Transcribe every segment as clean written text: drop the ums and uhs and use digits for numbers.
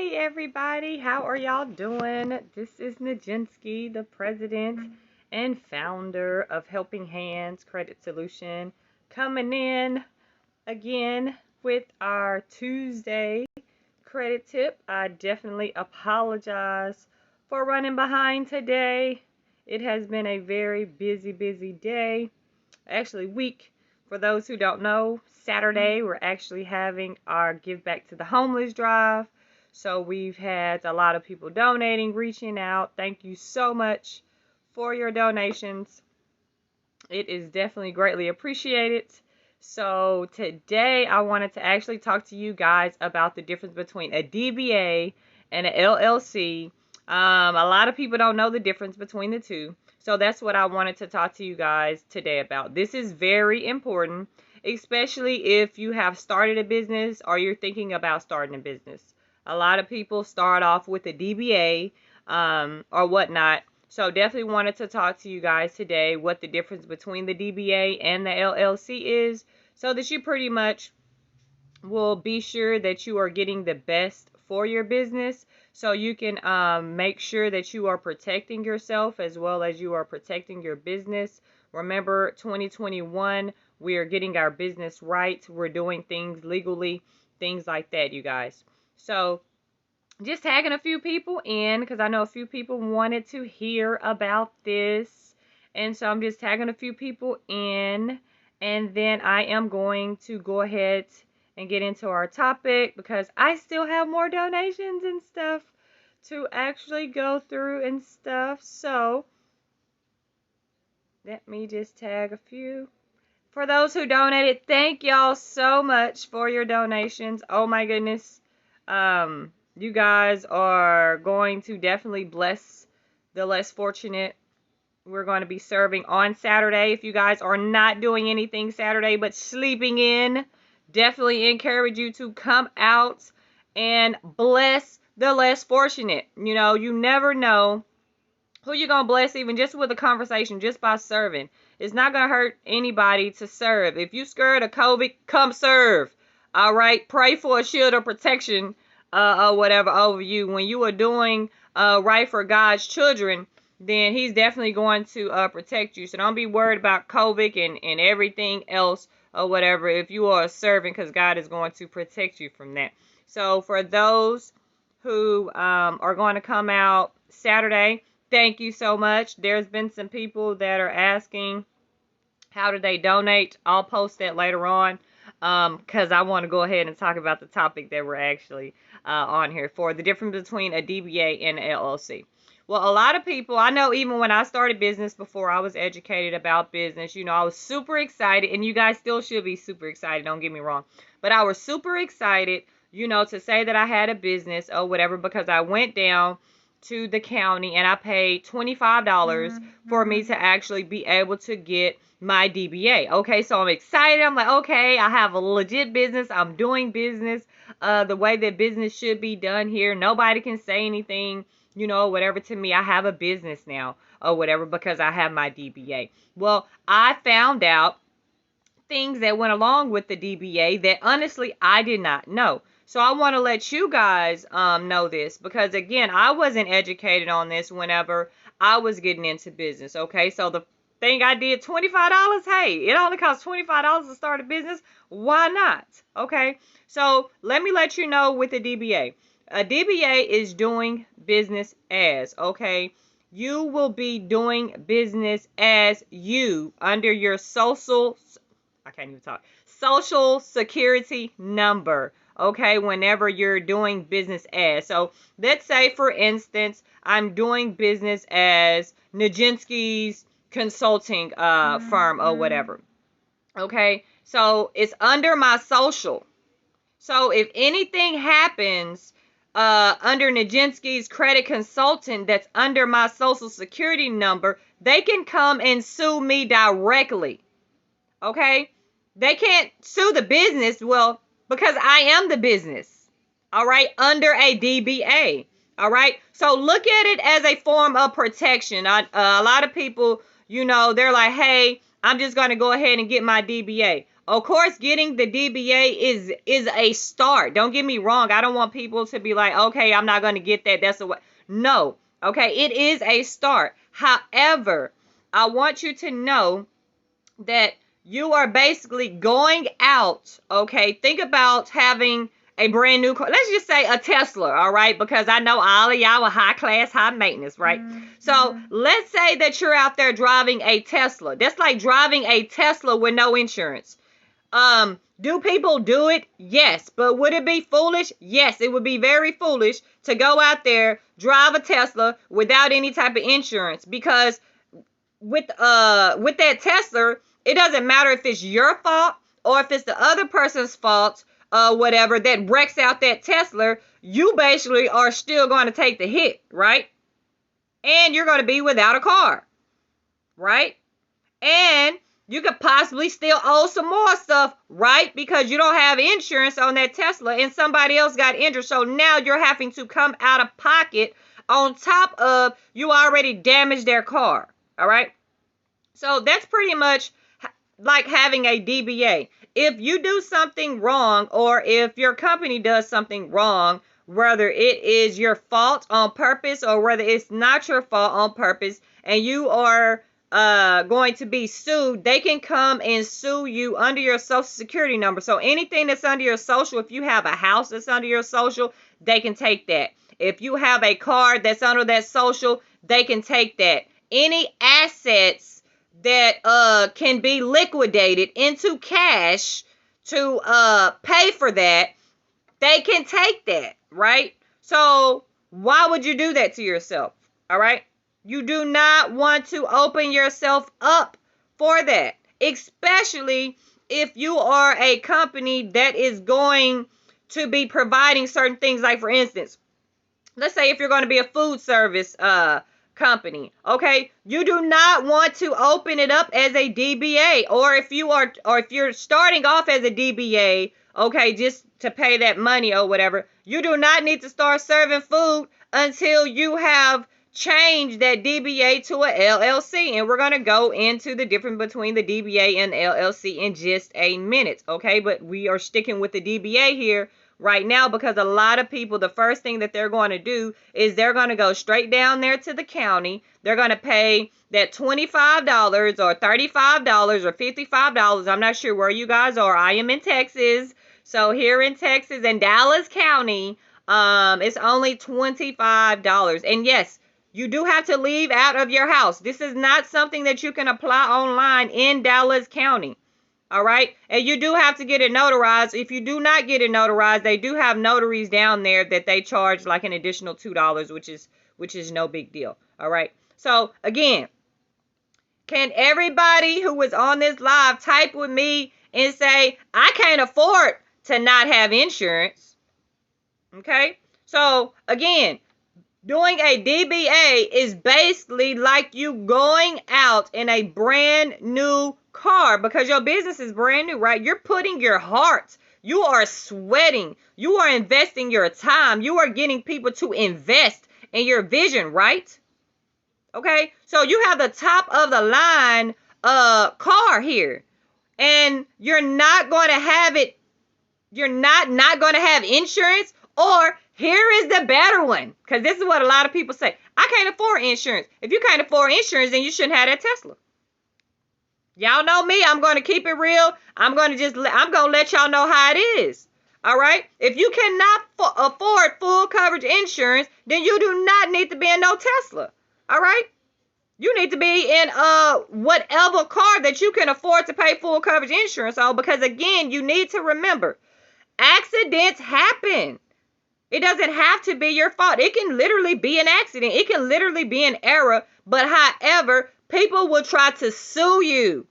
Hey everybody, how are y'all doing? This is Nijinsky, the president and founder of Helping Hands Credit Solution, coming in again with our Tuesday credit tip. I definitely apologize for running behind today. It has been a very busy day, actually week. For those who don't know, Saturday we're actually having our Give Back to the Homeless drive. So we've had a lot of people donating, reaching out. Thank you so much for your donations. It is definitely greatly appreciated. So today I wanted to actually talk to you guys about the difference between a DBA and an LLC. A lot of people don't know the difference between the two. So that's what I wanted to talk to you guys today about. This is very important, especially if you have started a business or you're thinking about starting a business. A lot of people start off with a DBA or whatnot. So definitely wanted to talk to you guys today what the difference between the DBA and the LLC is, so that you pretty much will be sure that you are getting the best for your business, so you can make sure that you are protecting yourself as well as you are protecting your business. Remember, 2021, we are getting our business right. We're doing things legally, things like that, you guys. So just tagging a few people in because I know a few people wanted to hear about this. And so I'm just tagging a few people in. And then I am going to go ahead and get into our topic because I still have more donations and stuff to actually go through and stuff. So let me just tag a few. For those who donated, thank y'all so much for your donations. Oh my goodness. You guys are going to definitely bless the less fortunate. We're going to be serving on Saturday. If you guys are not doing anything Saturday but sleeping in, definitely encourage you to come out and bless the less fortunate. You know, you never know who you're going to bless, even just with a conversation, just by serving. It's not going to hurt anybody to serve. If you scared of COVID, come serve. All right? Pray for a shield of protection or whatever over you. When you are doing right for God's children, then he's definitely going to protect you. So don't be worried about COVID and everything else or whatever if you are serving, because God is going to protect you from that. So for those who are going to come out Saturday, thank you so much. There's been some people that are asking how do they donate. I'll post that later on because I want to go ahead and talk about the topic that we're actually on here for, the difference between a DBA and an LLC. Well, a lot of people, I know even when I started business before I was educated about business, you know, I was super excited, and you guys still should be super excited, don't get me wrong. But I was super excited, you know, to say that I had a business or whatever, because I went down to the county and I paid $25 for me to actually be able to get my DBA. Okay, so I'm excited. I'm like, okay, I have a legit business. I'm doing business the way that business should be done here. Nobody can say anything, you know, whatever to me. I have a business now or whatever because I have my DBA. Well, I found out things that went along with the DBA that honestly I did not know. So I want to let you guys know this, because again, I wasn't educated on this whenever I was getting into business. Okay, so the thing I did, $25. Hey, it only costs $25 to start a business. Why not? Okay, so let me let you know with the DBA. A DBA is doing business as, okay? You will be doing business as you under your social security number, okay, whenever you're doing business as. So let's say, for instance, I'm doing business as Nijinsky's consulting firm or whatever. Okay, so it's under my social. So if anything happens under Nijinsky's credit consultant that's under my social security number, they can come and sue me directly. Okay? They can't sue the business, well, because I am the business. All right? Under a DBA. All right? So look at it as a form of protection. A lot of people, you know, they're like, hey, I'm just going to go ahead and get my DBA. Of course, getting the DBA is a start. Don't get me wrong. I don't want people to be like, okay, I'm not going to get that. That's a way. No. Okay, it is a start. However, I want you to know that you are basically going out. Okay, think about having a brand new car. Let's just say a Tesla, all right? Because I know all of y'all are high class, high maintenance, right? So let's say that you're out there driving a Tesla. That's like driving a Tesla with no insurance. Do people do it? Yes. But would it be foolish? Yes, it would be very foolish to go out there, drive a Tesla without any type of insurance, because with that Tesla, it doesn't matter if it's your fault or if it's the other person's fault, whatever, that wrecks out that Tesla. You basically are still going to take the hit, right? And you're going to be without a car, right? And you could possibly still owe some more stuff, right? Because you don't have insurance on that Tesla and somebody else got injured. So now you're having to come out of pocket on top of you already damaged their car. All right. So that's pretty much like having a DBA. If you do something wrong, or if your company does something wrong, whether it is your fault on purpose or whether it's not your fault on purpose, and you are going to be sued, they can come and sue you under your social security number. So anything that's under your social, if you have a house that's under your social, they can take that. If you have a car that's under that social, they can take that. Any assets that can be liquidated into cash to pay for that, they can take that, right? So why would you do that to yourself? All right. You do not want to open yourself up for that, especially if you are a company that is going to be providing certain things. Like, for instance, let's say if you're going to be a food service company, okay, you do not want to open it up as a DBA, or if you're starting off as a DBA, okay, just to pay that money or whatever, you do not need to start serving food until you have change that DBA to a LLC. And we're going to go into the difference between the DBA and LLC in just a minute, okay? But we are sticking with the DBA here right now, because a lot of people, the first thing that they're going to do is they're going to go straight down there to the county. They're going to pay that $25 or $35 or $55. I'm not sure where you guys are. I am in Texas. So here in Texas and Dallas County, it's only $25. And yes, you do have to leave out of your house. This is not something that you can apply online in Dallas County. All right. And you do have to get it notarized. If you do not get it notarized, they do have notaries down there that they charge like an additional $2, which is no big deal. All right. So again, can everybody who was on this live type with me and say, I can't afford to not have insurance? Okay. So again, doing a DBA is basically like you going out in a brand new car, because your business is brand new, right? You're putting your heart, you are sweating, you are investing your time, you are getting people to invest in your vision, right? Okay, so you have the top of the line car here, and you're not going to have it, you're not going to have insurance. Or here is the better one, because this is what a lot of people say: I can't afford insurance. If you can't afford insurance, then you shouldn't have that Tesla. Y'all know me. I'm going to keep it real. I'm going to let y'all know how it is. All right. If you cannot afford full coverage insurance, then you do not need to be in no Tesla. All right. You need to be in whatever car that you can afford to pay full coverage insurance on, because again, you need to remember, accidents happen. It doesn't have to be your fault. It can literally be an accident. It can literally be an error. But however, people will try to sue you.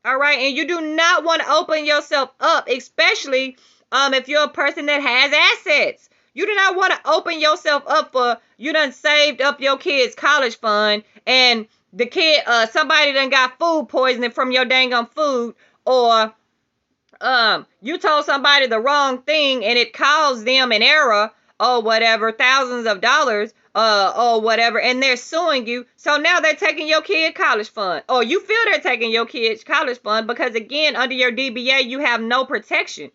All right. And you do not want to open yourself up, especially if you're a person that has assets. You do not want to open yourself up for, you done saved up your kid's college fund and the kid, somebody done got food poisoning from your dang on food, or you told somebody the wrong thing and it caused them an error or whatever, thousands of dollars, or whatever, and they're suing you. So now they're taking your kid college fund, or you feel they're taking your kid's college fund because, again, under your DBA, you have no protection.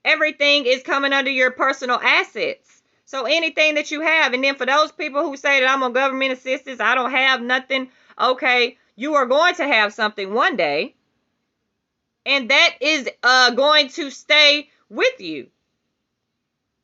Everything is coming under your personal assets. So anything that you have, and then for those people who say that I'm on government assistance, I don't have nothing, okay, you are going to have something one day, and that is going to stay with you.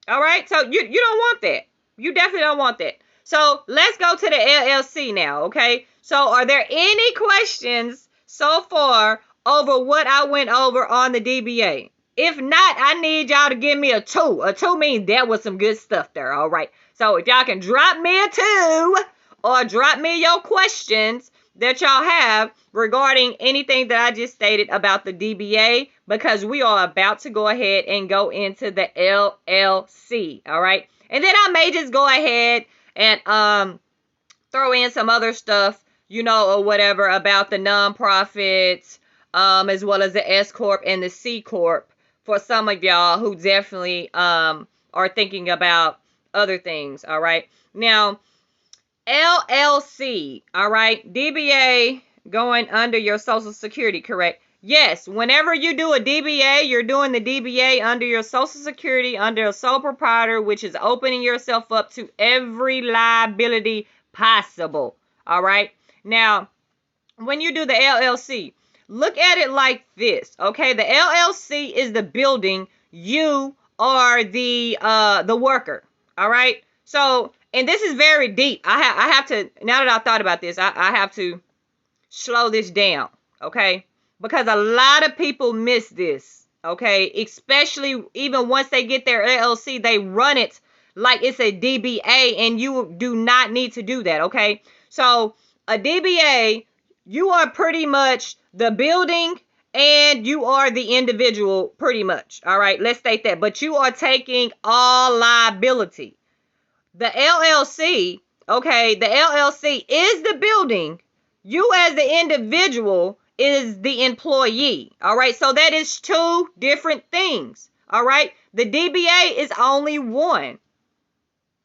All right, so you don't want that. You definitely don't want that. So let's go to the LLC now, okay? So are there any questions so far over what I went over on the DBA? If not, I need y'all to give me a 2. A 2 means that was some good stuff there, all right? So if y'all can drop me a 2 or drop me your questions that y'all have regarding anything that I just stated about the DBA, because we are about to go ahead and go into the LLC, all right? And then I may just go ahead and throw in some other stuff, you know, or whatever about the nonprofits, as well as the S Corp and the C Corp for some of y'all who definitely are thinking about other things, all right? Now, LLC, all right? DBA going under your Social Security, correct? Yes, whenever you do a DBA, you're doing the DBA under your Social Security, under a sole proprietor, which is opening yourself up to every liability possible, all right? Now, when you do the LLC, look at it like this, okay? The LLC is the building. You are the worker, all right? So, and this is very deep. I have to, now that I thought about this, I have to slow this down, okay? Because a lot of people miss this, okay? Especially even once they get their LLC, they run it like it's a DBA, and you do not need to do that, okay? So, a DBA, you are pretty much the building and you are the individual pretty much. All right, let's state that. But you are taking all liability. The LLC, okay, the LLC is the building. You as the individual is the employee. All right, so that is 2 different things. All right, the DBA is only one.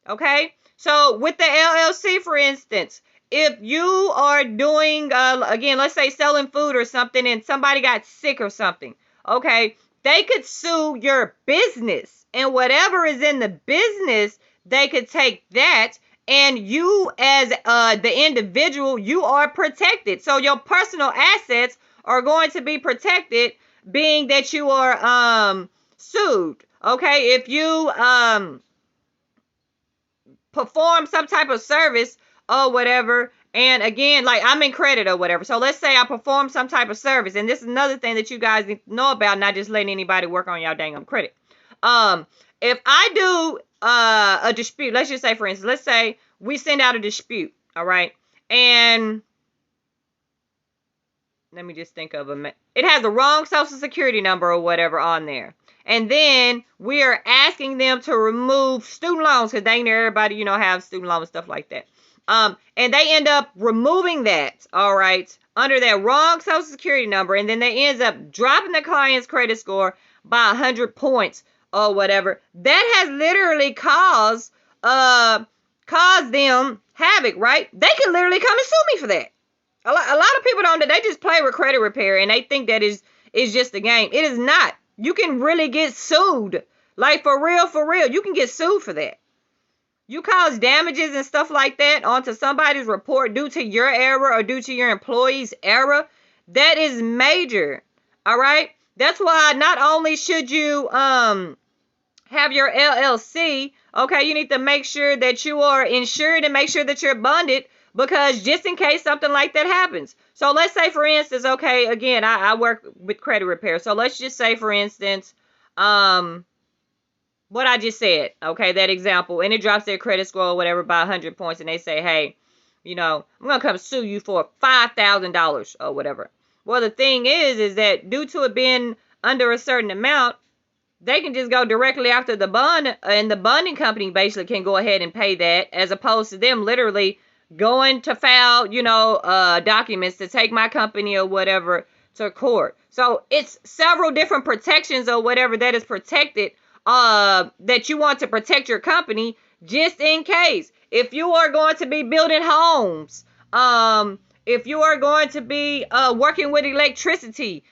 Okay, so with the LLC, for instance, if you are doing, again, let's say selling food or something, and somebody got sick or something, okay, they could sue your business, and whatever is in the business, they could take that, and you as the individual, you are protected. So your personal assets are going to be protected, being that you are sued. Okay, if you perform some type of service or whatever, and again, like I'm in credit or whatever, so let's say I perform some type of service, and this is another thing that you guys need to know about, not just letting anybody work on y'all dang credit. If I do a dispute, let's just say, for instance, let's say we send out a dispute, all right, and let me just think of it has the wrong Social Security number or whatever on there. And then we are asking them to remove student loans, because dang near everybody, you know, have student loans and stuff like that. And they end up removing that, all right, under that wrong Social Security number. And then they ends up dropping the client's credit score by 100 points or whatever. That has literally caused them havoc, right? They could literally come and sue me for that. A lot of people don't, they just play with credit repair and they think that is just a game. It is not. You can really get sued. Like for real, you can get sued for that. You cause damages and stuff like that onto somebody's report due to your error or due to your employee's error. That is major. All right. That's why not only should you have your LLC, okay, you need to make sure that you are insured and make sure that you're bonded, because just in case something like that happens. So let's say, for instance, okay, again, I work with credit repair. So let's just say, for instance, what I just said, okay, that example, and it drops their credit score or whatever by 100 points, and they say, hey, you know, I'm going to come sue you for $5,000 or whatever. Well, the thing is that due to it being under a certain amount, they can just go directly after the bond, and the bonding company basically can go ahead and pay that, as opposed to them literally going to file, you know, documents to take my company or whatever to court. So it's several different protections or whatever that is protected that you want to protect your company just in case. If you are going to be building homes, if you are going to be working with electricity,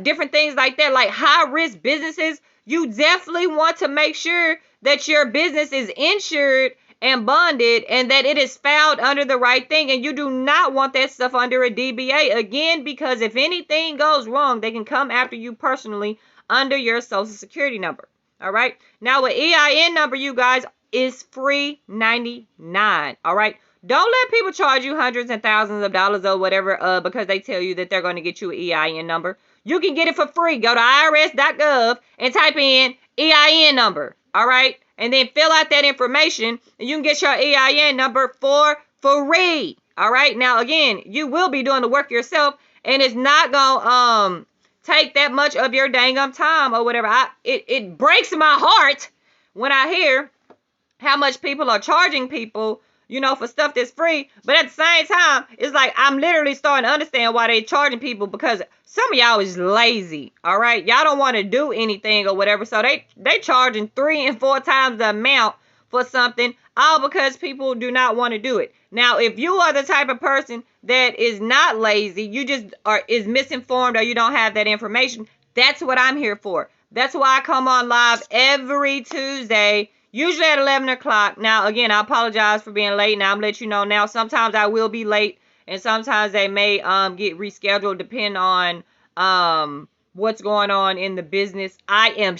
different things like that, like high risk businesses, you definitely want to make sure that your business is insured and bonded and that it is filed under the right thing. And you do not want that stuff under a DBA, again, because if anything goes wrong, they can come after you personally under your social security number. All right. Now, an EIN number, you guys, is free $99. All right. Don't let people charge you hundreds and thousands of dollars or whatever because they tell you that they're going to get you an EIN number. You can get it for free. Go to irs.gov and type in EIN number. All right. And then fill out that information and you can get your EIN number for free. All right. Now, again, you will be doing the work yourself and it's not going to take that much of your dang time or whatever. It breaks my heart when I hear how much people are charging people, you know, for stuff that's free. But at the same time, it's like I'm literally starting to understand why they charging people, because some of y'all is lazy. All right. Y'all don't want to do anything or whatever. So they charging 3 and 4 times the amount for something, all because people do not want to do it. Now, if you are the type of person that is not lazy, you just is misinformed or you don't have that information, that's what I'm here for. That's why I come on live every Tuesday, usually at 11 o'clock. Now, again, I apologize for being late. Now, I'm going to let you know now. Sometimes I will be late, and sometimes they may get rescheduled depending on what's going on in the business. I am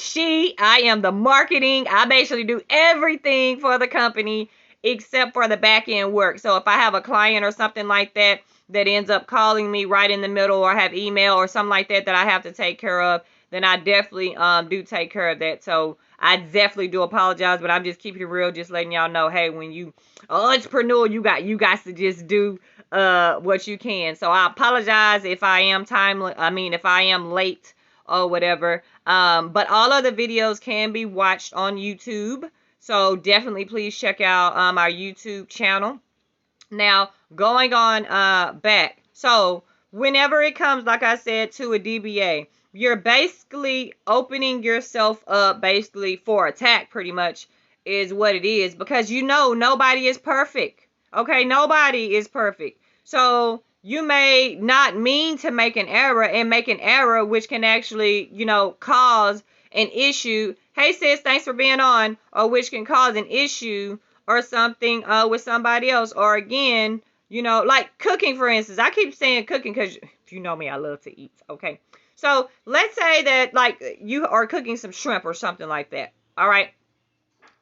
the marketing. I basically do everything for the company except for the back end work. So if I have a client or something like that that ends up calling me right in the middle, or have email or something like that I have to take care of, then I definitely do take care of that. So I definitely do apologize, but I'm just keeping it real, just letting y'all know, hey, when you entrepreneur, you got to just do what you can. So I apologize if I am if I am late or whatever. But all of the videos can be watched on YouTube. So definitely please check out our YouTube channel. Now, going on back. So whenever it comes, like I said, to a DBA, you're basically opening yourself up basically for attack, pretty much is what it is, because you know nobody is perfect. Okay, nobody is perfect. So you may not mean to make an error which can actually, you know, cause an issue. Hey sis, thanks for being on. Or which can cause an issue or something with somebody else. Or again, you know, like cooking, for instance. I keep saying cooking because if you know me, I love to eat. Okay. So let's say that like you are cooking some shrimp or something like that. All right.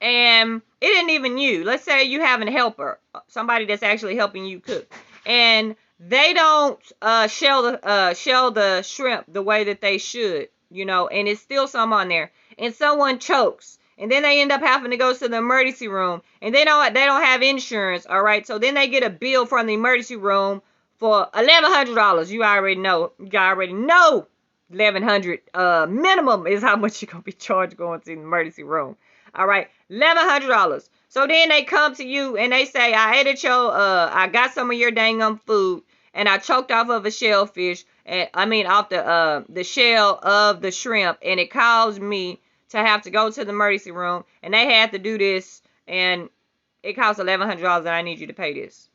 And it isn't even you. Let's say you have a helper, somebody that's actually helping you cook, and they don't shell the shrimp the way that they should, you know, and it's still some on there, and someone chokes, and then they end up having to go to the emergency room, and they don't have insurance. All right, so then they get a bill from the emergency room for $1,100. You already know $1,100 minimum is how much you're gonna be charged going to the emergency room. All right, $1,100. So then they come to you and they say, I got some of your dang food and I choked off of a shellfish, and off the shell of the shrimp, and it caused me to have to go to the emergency room, and they had to do this, and it costs $1,100, and I need you to pay this.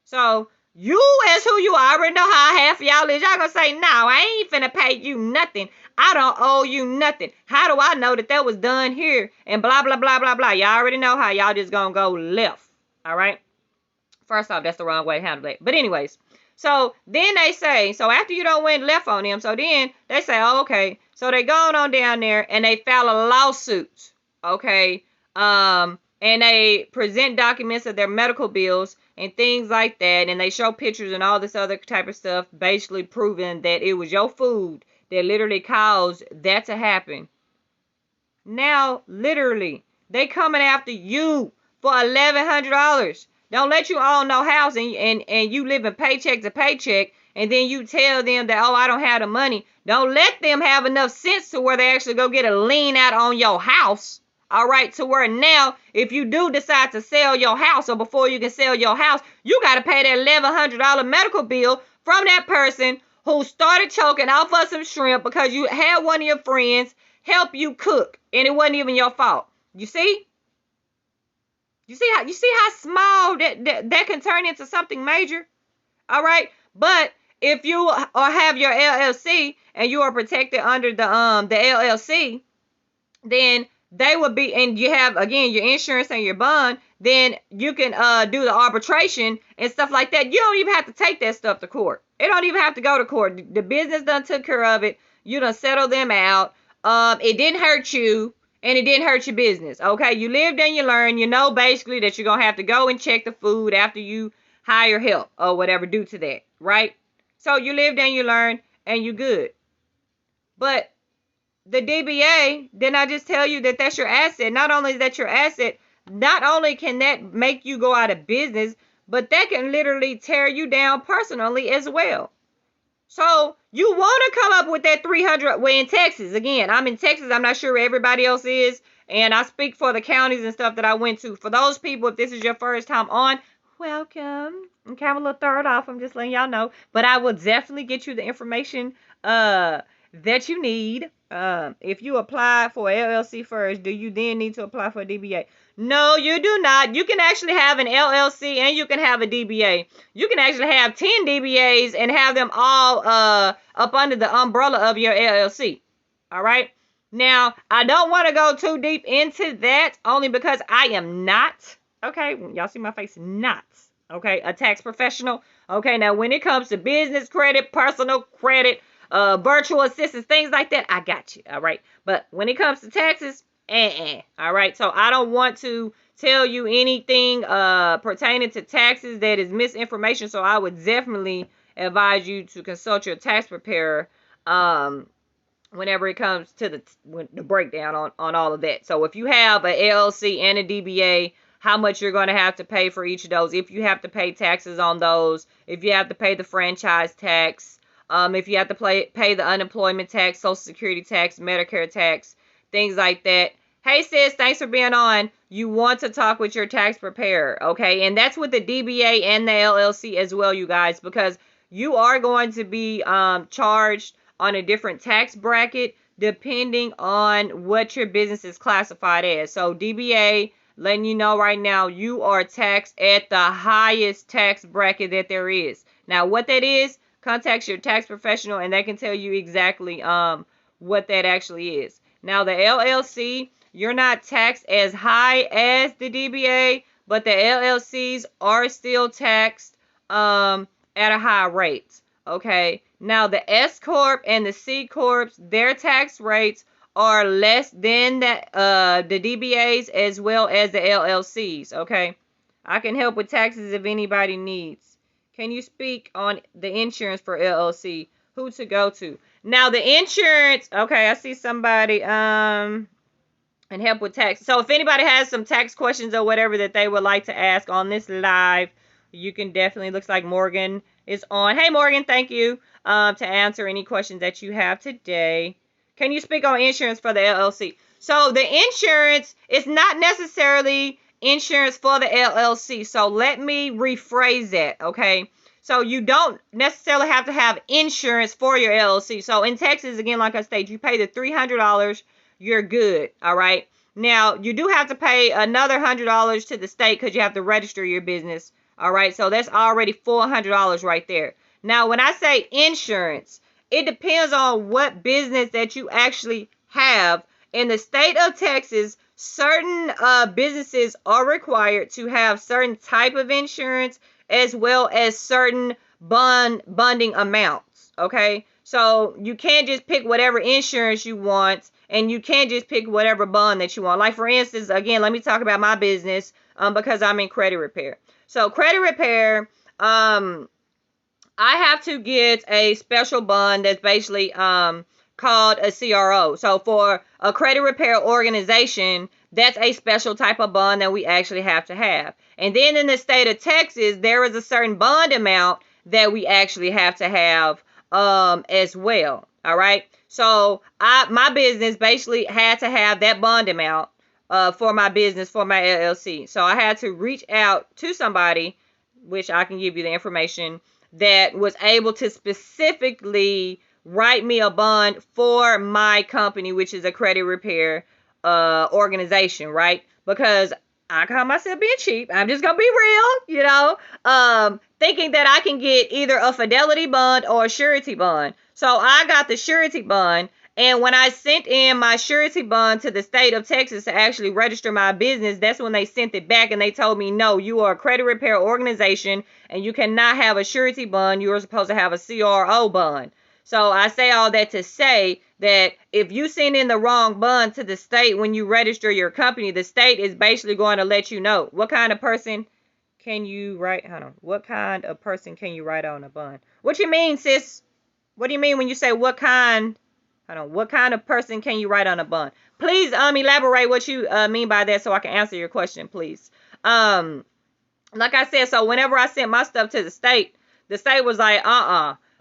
So you, as who you are, already know how half of y'all is. Y'all gonna say, no, I ain't finna pay you nothing. I don't owe you nothing. How do I know that was done here? And blah, blah, blah, blah, blah. Y'all already know how y'all just gonna go left. All right? First off, that's the wrong way to handle it. But anyways, so then they say, so after you don't went left on them, so then they say, oh, okay. So they going on down there and they file a lawsuit. Okay? And they present documents of their medical bills and things like that, and they show pictures and all this other type of stuff, basically proving that it was your food that literally caused that to happen. Now, literally, they coming after you for $1,100. Don't let you own no house and you living paycheck to paycheck, and then you tell them that, oh, I don't have the money. Don't let them have enough sense to where they actually go get a lien out on your house. All right, to where now, if you do decide to sell your house, or before you can sell your house, you got to pay that $1,100 medical bill from that person who started choking off of some shrimp because you had one of your friends help you cook, and it wasn't even your fault. You see? You see how small that can turn into something major? All right? But if you or have your LLC and you are protected under the LLC, then they will be, and you have again your insurance and your bond, then you can do the arbitration and stuff like that. You don't even have to take that stuff to court. It don't even have to go to court. The business done took care of it. You done settle them out. It didn't hurt you and it didn't hurt your business. Okay, you lived and you learned. You know basically that you're gonna have to go and check the food after you hire help or whatever due to that, right? So you lived and you learned and you good. But the DBA, didn't I just tell you that that's your asset? Not only is that your asset, not only can that make you go out of business, but that can literally tear you down personally as well. So you want to come up with that 300. Well, in Texas, again, I'm in Texas. I'm not sure where everybody else is. And I speak for the counties and stuff that I went to. For those people, if this is your first time on, welcome. Okay, I'm a little third off. I'm just letting y'all know. But I will definitely get you the information that you need. If you apply for LLC first, do you then need to apply for a DBA? No, you do not. You can actually have an LLC and you can have a DBA. You can actually have 10 DBAs and have them all up under the umbrella of your LLC. All right. Now, I don't want to go too deep into that only because I am not, okay, y'all see my face, not, okay, a tax professional. Okay, now when it comes to business credit, personal credit, virtual assistants, things like that, I got you. All right. But when it comes to taxes, all right. So I don't want to tell you anything pertaining to taxes that is misinformation. So I would definitely advise you to consult your tax preparer whenever it comes to the breakdown on all of that. So if you have an LLC and a DBA, how much you're going to have to pay for each of those, if you have to pay taxes on those, if you have to pay the franchise tax, if you have to pay the unemployment tax, Social Security tax, Medicare tax, things like that. Hey sis, thanks for being on. You want to talk with your tax preparer, okay? And that's with the DBA and the LLC as well, you guys, because you are going to be charged on a different tax bracket depending on what your business is classified as. So DBA, letting you know right now, you are taxed at the highest tax bracket that there is. Now, what that is, contact your tax professional and they can tell you exactly what that actually is. Now, the LLC, you're not taxed as high as the DBA, but the LLCs are still taxed at a high rate. Okay. Now, the S Corp and the C Corps, their tax rates are less than the DBAs as well as the LLCs. Okay. I can help with taxes if anybody needs. Can you speak on the insurance for LLC? Who to go to? Now, the insurance, okay, I see somebody, and help with tax. So if anybody has some tax questions or whatever that they would like to ask on this live, you can definitely, looks like Morgan is on. Hey, Morgan, thank you to answer any questions that you have today. Can you speak on insurance for the LLC? So the insurance is not necessarily insurance for the LLC. So let me rephrase that, okay? So you don't necessarily have to have insurance for your LLC. So in Texas, again, like I stated, you pay the $300, you're good, all right? Now, you do have to pay another $100 to the state because you have to register your business, all right? So that's already $400 right there. Now, when I say insurance, it depends on what business that you actually have. In the state of Texas, certain businesses are required to have certain type of insurance as well as certain bonding amounts, okay? So you can't just pick whatever insurance you want, and you can't just pick whatever bond that you want. Like, for instance, again, let me talk about my business because I'm in credit repair. So credit repair, I have to get a special bond that's basically called a CRO. So for a credit repair organization, that's a special type of bond that we actually have to have. And then in the state of Texas, there is a certain bond amount that we actually have to have as well. All right. So my business basically had to have that bond amount for my business, for my LLC. So I had to reach out to somebody, which I can give you the information, that was able to specifically write me a bond for my company, which is a credit repair organization, right? Because I call myself being cheap. I'm just gonna be real, thinking that I can get either a fidelity bond or a surety bond. So I got the surety bond, and when I sent in my surety bond to the state of Texas to actually register my business, that's when they sent it back and they told me, no, you are a credit repair organization and you cannot have a surety bond. You are supposed to have a CRO bond. So I say all that to say that if you send in the wrong bond to the state when you register your company, the state is basically going to let you know what kind of person can you write. Hold on. What kind of person can you write on a bond? What you mean, sis? What do you mean when you say what kind? Hold on. What kind of person can you write on a bond? Please elaborate what you mean by that so I can answer your question, please. Like I said, so whenever I sent my stuff to the state was like,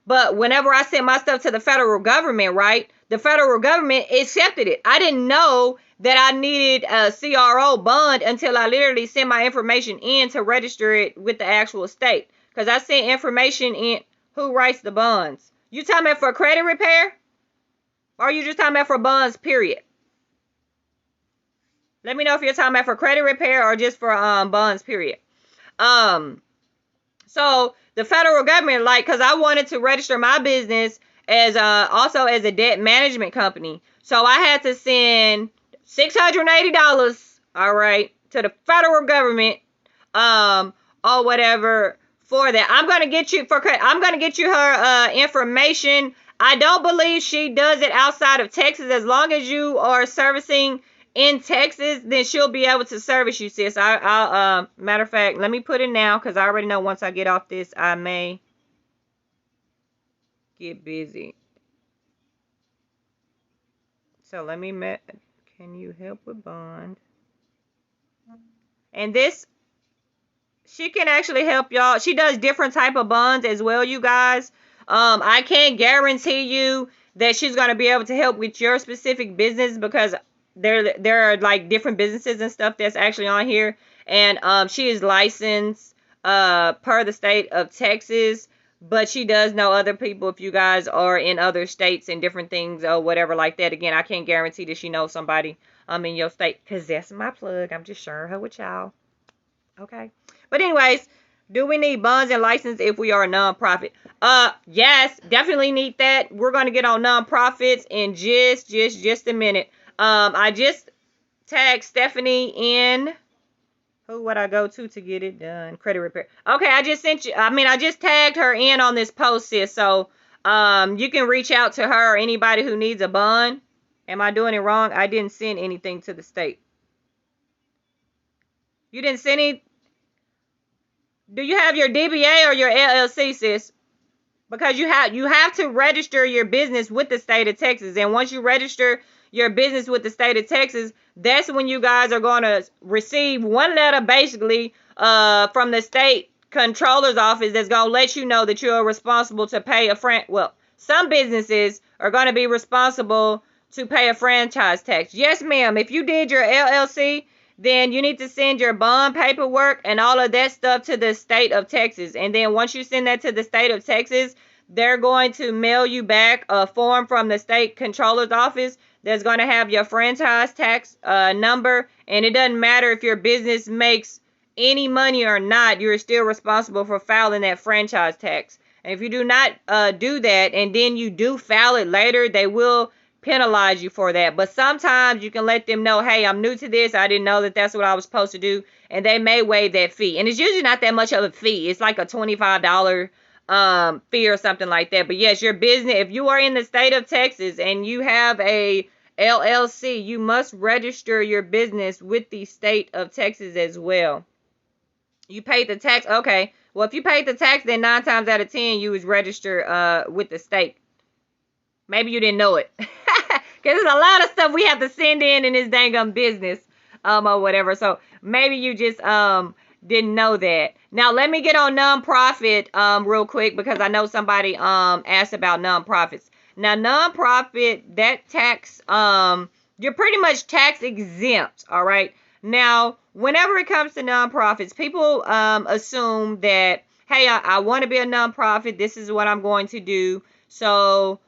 But whenever I sent my stuff to the federal government, right, the federal government accepted it. I didn't know that I needed a CRO bond until I literally sent my information in to register it with the actual state. Because I sent information in. Who writes the bonds? You talking about for credit repair? Or are you just talking about for bonds, period? Let me know if you're talking about for credit repair or just for bonds, period. So the federal government, because I wanted to register my business as also as a debt management company. So I had to send $680, all right, to the federal government, or whatever for that. I'm gonna get you her information. I don't believe she does it outside of Texas. As long as you are servicing in Texas, then she'll be able to service you, sis. I'll matter of fact, let me put it now because I already know once I get off this, I may get busy. So let me can you help with bond? And this, she can actually help y'all. She does different type of bonds as well, you guys. I can't guarantee you that she's going to be able to help with your specific business because there are like different businesses and stuff that's actually on here, and she is licensed per the state of Texas, but she does know other people if you guys are in other states and different things or whatever like that. Again, I can't guarantee that she knows somebody in your state because that's my plug. I'm just sharing her with y'all. Okay, but anyways, do we need bonds and license if we are a nonprofit? Yes, definitely need that. We're going to get on nonprofits in just a minute. I just tagged Stephanie in. Who would I go to get it done? Credit repair. Okay, I just tagged her in on this post, sis. So, you can reach out to her or anybody who needs a bond. Am I doing it wrong? I didn't send anything to the state. You didn't send any. Do you have your DBA or your LLC, sis? Because you have to register your business with the state of Texas. And once you register your business with the state of Texas, that's when you guys are going to receive one letter basically from the state controller's office that's going to let you know that you're responsible to pay some businesses are going to be responsible to pay a franchise tax. Yes, ma'am. If you did your LLC, then you need to send your bond paperwork and all of that stuff to the state of Texas. And then once you send that to the state of Texas, they're going to mail you back a form from the state controller's office that's going to have your franchise tax number. And it doesn't matter if your business makes any money or not, you're still responsible for filing that franchise tax. And if you do not do that and then you do file it later, they will penalize you for that. But sometimes you can let them know, hey, I'm new to this. I didn't know that that's what I was supposed to do. And they may waive that fee. And it's usually not that much of a fee. It's like a $25 fee or something like that. But yes, your business, if you are in the state of Texas and you have a LLC, you must register your business with the state of Texas as well. You paid the tax. Okay. Well, if you paid the tax, then 9 times out of 10, you was registered with the state. Maybe you didn't know it. Because there's a lot of stuff we have to send in this dang business or whatever. So maybe you just didn't know that. Now, let me get on nonprofit real quick because I know somebody asked about nonprofits. Now, nonprofit, that tax, you're pretty much tax exempt, all right? Now, whenever it comes to nonprofits, people assume that, hey, I want to be a nonprofit. This is what I'm going to do. So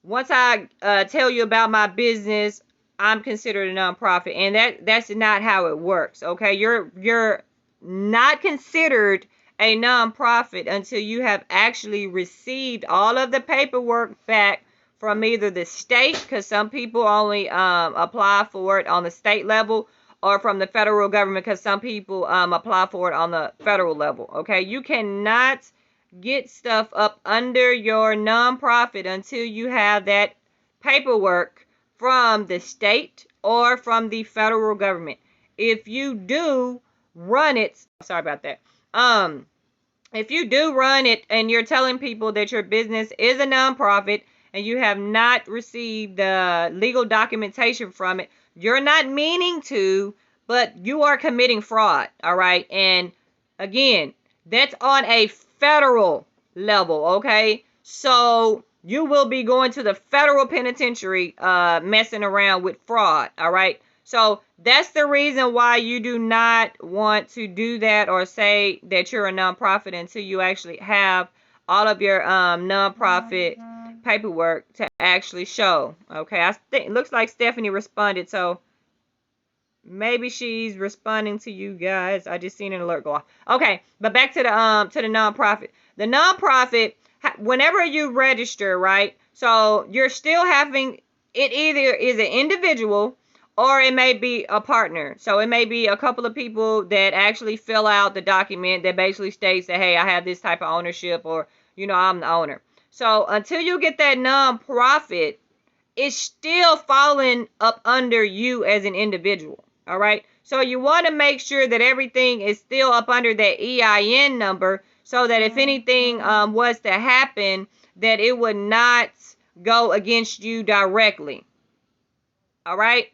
once I tell you about my business, I'm considered a nonprofit, and that's not how it works. Okay, you're not considered a nonprofit until you have actually received all of the paperwork back from either the state, because some people only apply for it on the state level, or from the federal government, because some people apply for it on the federal level. Okay, you cannot get stuff up under your nonprofit until you have that paperwork from the state or from the federal government. If you do run it, sorry about that. If you do run it and you're telling people that your business is a nonprofit and you have not received the legal documentation from it, you're not meaning to, but you are committing fraud. All right. And again, that's on a federal level. Okay. So you will be going to the federal penitentiary messing around with fraud. All right. So that's the reason why you do not want to do that or say that you're a nonprofit until you actually have all of your nonprofit paperwork to actually show. Okay, I think it looks like Stephanie responded, so maybe she's responding to you guys. I just seen an alert go off. Okay, but back to the nonprofit. The nonprofit, whenever you register, right? So you're still having it either is an individual or it may be a partner. So it may be a couple of people that actually fill out the document that basically states that, hey, I have this type of ownership, or, I'm the owner. So until you get that nonprofit, it's still falling up under you as an individual. All right. So you want to make sure that everything is still up under that EIN number, so that if anything was to happen, that it would not go against you directly. All right.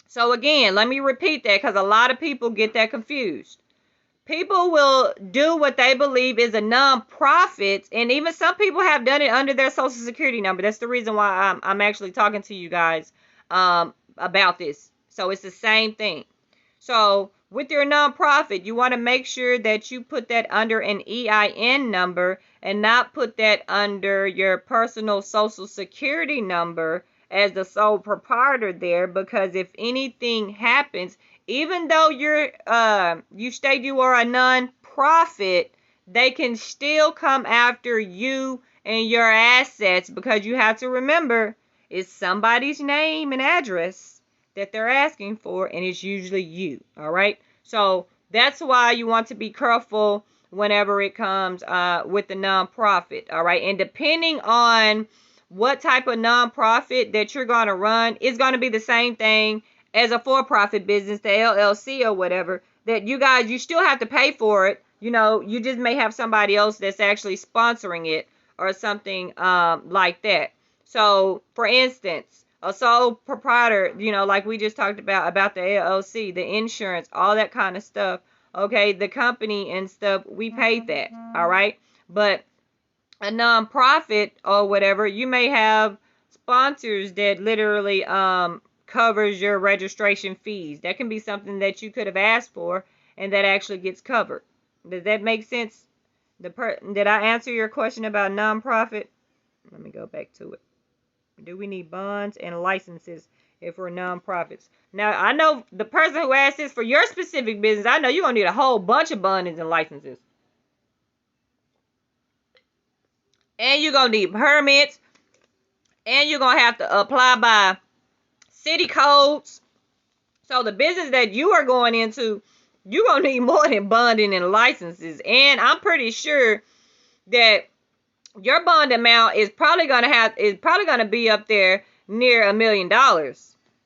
So again, let me repeat that, because a lot of people get that confused. People will do what they believe is a nonprofit, and even some people have done it under their social security number. That's the reason why I'm actually talking to you guys about this. So it's the same thing. So with your nonprofit, you want to make sure that you put that under an EIN number and not put that under your personal social security number as the sole proprietor there, because if anything happens, even though you state you are a non-profit, they can still come after you and your assets, because you have to remember it's somebody's name and address that they're asking for, and it's usually you. All right. So that's why you want to be careful whenever it comes with the nonprofit. All right. And depending on what type of nonprofit that you're going to run, is going to be the same thing as a for-profit business, the LLC or whatever, that you still have to pay for it. You just may have somebody else that's actually sponsoring it or something like that. So, for instance, a sole proprietor, like we just talked about the LLC, the insurance, all that kind of stuff. Okay, the company and stuff, we paid that. All right. But a nonprofit or whatever, you may have sponsors that literally covers your registration fees. That can be something that you could have asked for, and that actually gets covered. Does that make sense? Did I answer your question about nonprofit? Let me go back to it. Do we need bonds and licenses if we're nonprofits? Now, I know the person who asked this for your specific business, I know you're going to need a whole bunch of bonds and licenses. And you're going to need permits. And you're going to have to apply by city codes. So the business that you are going into, you're going to need more than bonding and licenses. And I'm pretty sure that your bond amount is probably going to be up there near $1 million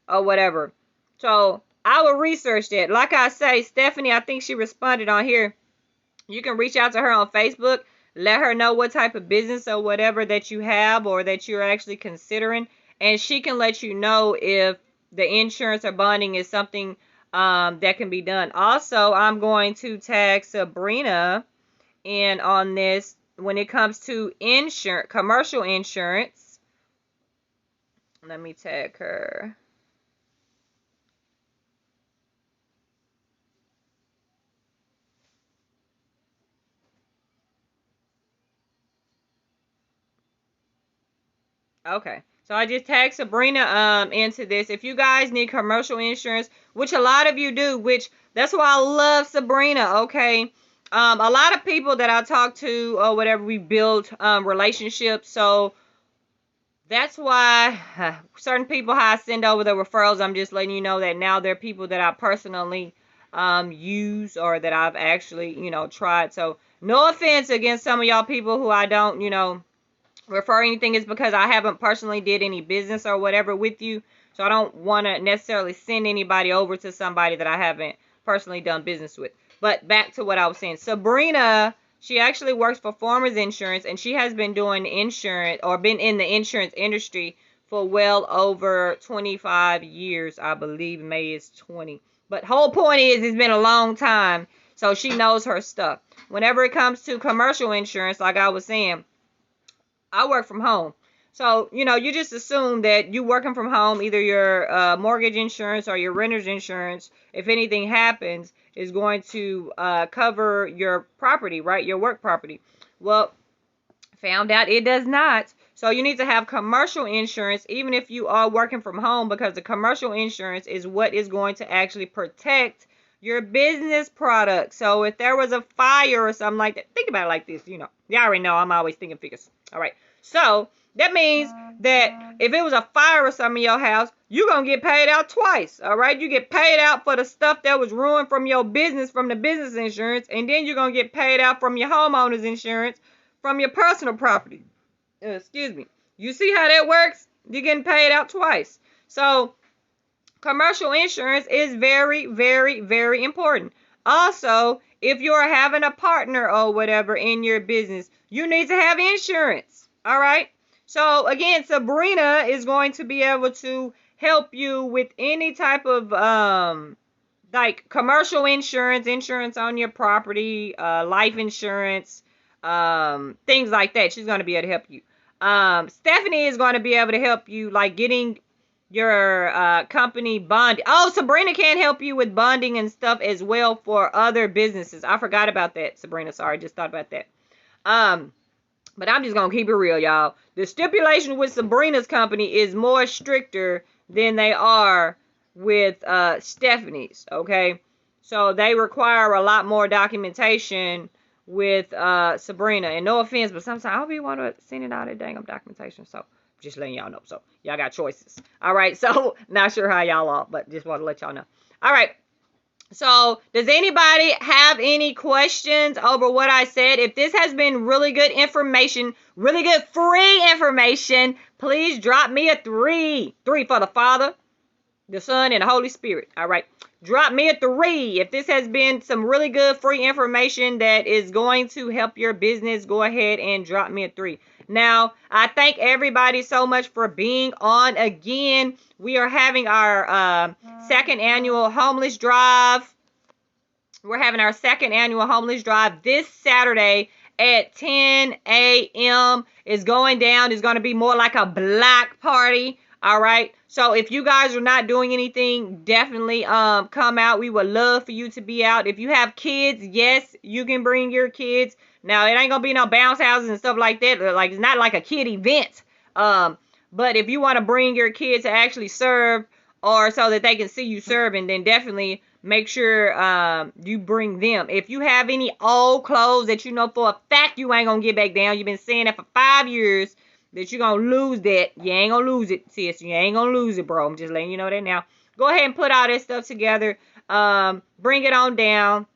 or whatever. So I will research that. Like I say, Stephanie, I think she responded on here. You can reach out to her on Facebook. Let her know what type of business or whatever that you have or that you're actually considering. And she can let you know if the insurance or bonding is something that can be done. Also, I'm going to tag Sabrina in on this when it comes to insurance, commercial insurance. Let me tag her. Okay. So I just tagged Sabrina into this. If you guys need commercial insurance, which a lot of you do, which that's why I love Sabrina, okay? A lot of people that I talk to or whatever, we build relationships. So that's why certain people how I send over the referrals, I'm just letting you know that now they're people that I personally use or that I've actually, tried. So no offense against some of y'all people who I don't, refer anything, is because I haven't personally did any business or whatever with you. So I don't want to necessarily send anybody over to somebody that I haven't personally done business with. But back to what I was saying. Sabrina, she actually works for Farmers Insurance, and she has been doing insurance or been in the insurance industry for well over 25 years. I believe May is 20. But whole point is it's been a long time. So she knows her stuff. Whenever it comes to commercial insurance, like I was saying, I work from home. So, you just assume that you working from home, either your mortgage insurance or your renter's insurance, if anything happens, is going to cover your property, right? Your work property. Well, found out it does not. So you need to have commercial insurance even if you are working from home, because the commercial insurance is what is going to actually protect your business product. So if there was a fire or something like that, think about it like this, you already know I'm always thinking figures. All right. So that means that if it was a fire or something in your house, you're going to get paid out twice. All right. You get paid out for the stuff that was ruined from your business, from the business insurance, and then you're going to get paid out from your homeowner's insurance, from your personal property. Excuse me. You see how that works? You're getting paid out twice. So commercial insurance is very, very, very important. Also, if you're having a partner or whatever in your business, you need to have insurance. All right. So again, Sabrina is going to be able to help you with any type of like commercial insurance on your property, life insurance, things like that. She's going to be able to help you. Stephanie is going to be able to help you like getting your company bond. Oh, Sabrina can help you with bonding and stuff as well for other businesses. I forgot about that, Sabrina. Sorry, just thought about that. But I'm just gonna keep it real, y'all. The stipulation with Sabrina's company is more stricter than they are with Stephanie's. Okay, so they require a lot more documentation with Sabrina. And no offense, but sometimes I'll be want to send it out of dang documentation. So just letting y'all know. So y'all got choices. All right. So not sure how y'all are, but just want to let y'all know. All right. So does anybody have any questions over what I said? If this has been really good information, really good free information, please drop me a 3. 3 for the Father, the Son, and the Holy Spirit. All right. Drop me a 3. If this has been some really good free information that is going to help your business, go ahead and drop me a 3. Now, I thank everybody so much for being on again. We are having our second annual homeless drive. We're having our second annual homeless drive this Saturday at 10 a.m. It's going down. It's going to be more like a black party. All right. So if you guys are not doing anything, definitely come out. We would love for you to be out. If you have kids, yes, you can bring your kids. Now, it ain't going to be no bounce houses and stuff like that. Like, it's not like a kid event. But if you want to bring your kids to actually serve or so that they can see you serving, then definitely make sure you bring them. If you have any old clothes that you know for a fact you ain't going to get back down, you've been saying that for 5 years, that you're going to lose that. You ain't going to lose it, sis. You ain't going to lose it, bro. I'm just letting you know that now. Go ahead and put all that stuff together. Bring it on down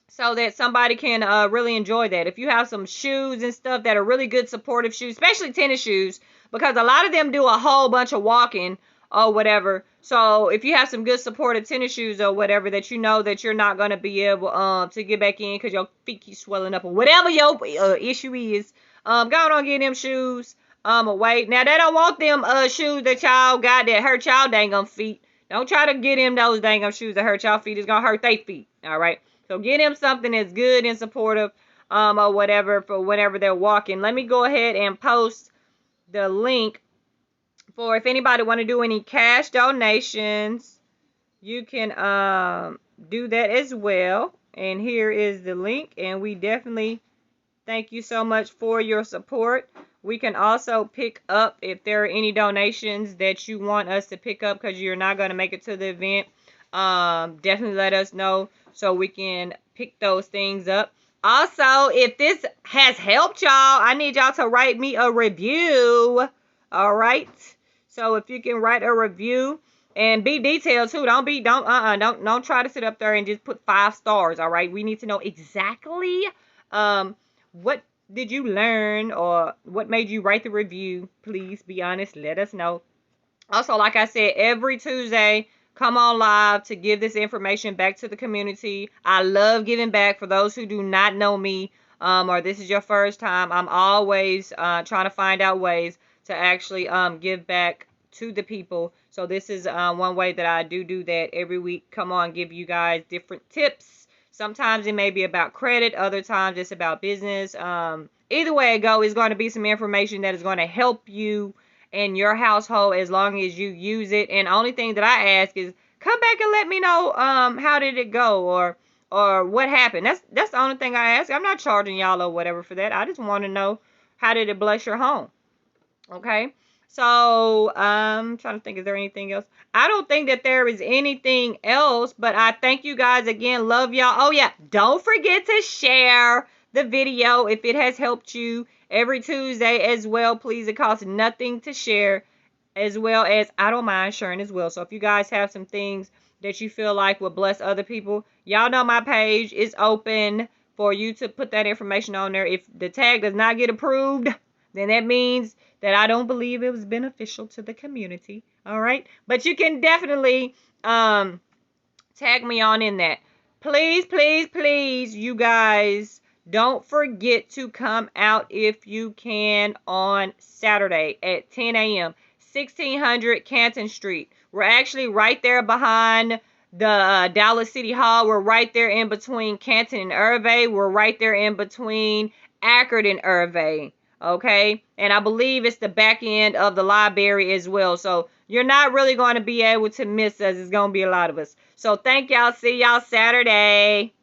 so that somebody can really enjoy that. If you have some shoes and stuff that are really good supportive shoes, especially tennis shoes, because a lot of them do a whole bunch of walking or whatever. So if you have some good supportive tennis shoes or whatever that you know that you're not going to be able to get back in because your feet keep swelling up or whatever your issue is, go on get them shoes away. Now, they don't want them shoes that y'all got that hurt y'all dang on feet. Don't try to get him those dang on shoes that hurt y'all feet. It's going to hurt their feet. All right. So get him something that's good and supportive or whatever for whenever they're walking. Let me go ahead and post the link for if anybody want to do any cash donations. You can do that as well. And here is the link. And we definitely thank you so much for your support. We can also pick up if there are any donations that you want us to pick up because you're not going to make it to the event. Definitely let us know so we can pick those things up. Also, if this has helped y'all, I need y'all to write me a review. All right. So if you can write a review and be detailed too. Don't try to sit up there and just put 5 stars. All right. We need to know exactly what did you learn or what made you write the review. Please be honest. Let us know. Also, like I said, every Tuesday, come on live to give this information back to the community. I love giving back. For those who do not know me, or this is your first time, I'm always trying to find out ways to actually give back to the people. So this is one way that I do that every week. Come on, give you guys different tips. Sometimes it may be about credit. Other times it's about business. Either way it go, it's going to be some information that is going to help you in your household as long as you use it. And the only thing that I ask is come back and let me know how did it go or what happened. That's the only thing I ask. I'm not charging y'all or whatever for that. I just want to know how did it bless your home. Okay. So I'm trying to think, is there anything else? I don't think that there is anything else, but I thank you guys again. Love y'all. Oh yeah, don't forget to share the video if it has helped you every Tuesday as well. Please, it costs nothing to share, as well as I don't mind sharing as well. So if you guys have some things that you feel like will bless other people, y'all know my page is open for you to put that information on there. If the tag does not get approved, then that means that I don't believe it was beneficial to the community. All right. But you can definitely tag me on in that. Please, please, please, you guys, don't forget to come out if you can on Saturday at 10 a.m. 1600 Canton Street. We're actually right there behind the Dallas City Hall. We're right there in between Canton and Irvay. We're right there in between Akron and Irvay. Okay, and I believe it's the back end of the library as well. So you're not really going to be able to miss us. It's going to be a lot of us. So thank y'all. See y'all Saturday.